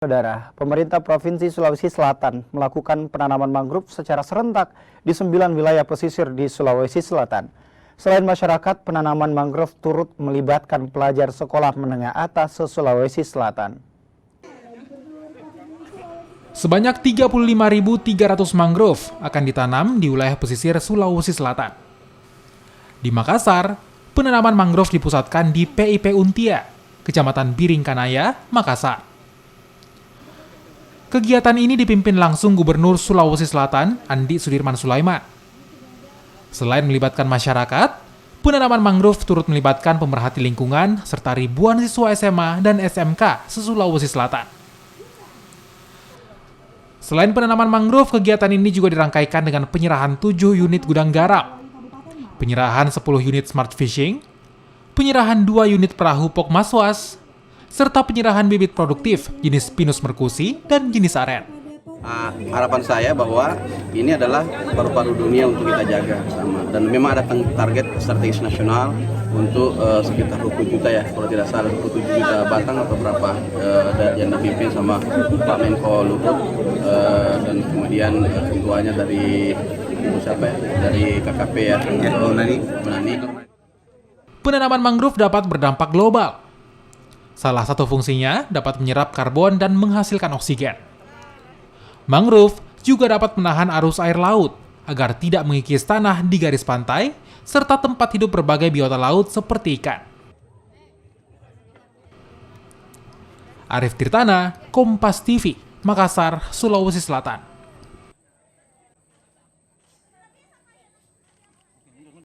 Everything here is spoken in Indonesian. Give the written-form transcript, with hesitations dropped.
Saudara, pemerintah Provinsi Sulawesi Selatan melakukan penanaman mangrove secara serentak di 9 wilayah pesisir di Sulawesi Selatan. Selain masyarakat, penanaman mangrove turut melibatkan pelajar sekolah menengah atas se-Sulawesi Selatan. Sebanyak 35.300 mangrove akan ditanam di wilayah pesisir Sulawesi Selatan. Di Makassar, penanaman mangrove dipusatkan di PIP Untia, Kecamatan Biringkanaya, Makassar. Kegiatan ini dipimpin langsung Gubernur Sulawesi Selatan, Andi Sudirman Sulaiman. Selain melibatkan masyarakat, penanaman mangrove turut melibatkan pemerhati lingkungan serta ribuan siswa SMA dan SMK se-Sulawesi Selatan. Selain penanaman mangrove, kegiatan ini juga dirangkaikan dengan penyerahan 7 unit gudang garam, penyerahan 10 unit smart fishing, penyerahan 2 unit perahu Pokmaswas, serta penyerahan bibit produktif jenis Pinus mercusi dan jenis aren. Harapan saya bahwa ini adalah paru-paru dunia untuk kita jaga bersama, dan memang ada target strategis nasional untuk sekitar 20 juta ya, kalau tidak salah 27 juta batang atau berapa yang dipimpin sama Pak Menko Luhut, dan kemudian ketuanya dari dari KKP ya, Menani. Penanaman mangrove dapat berdampak global. Salah satu fungsinya dapat menyerap karbon dan menghasilkan oksigen. Mangrove juga dapat menahan arus air laut agar tidak mengikis tanah di garis pantai, serta tempat hidup berbagai biota laut seperti ikan. Arif Tirtana, Kompas TV, Makassar, Sulawesi Selatan.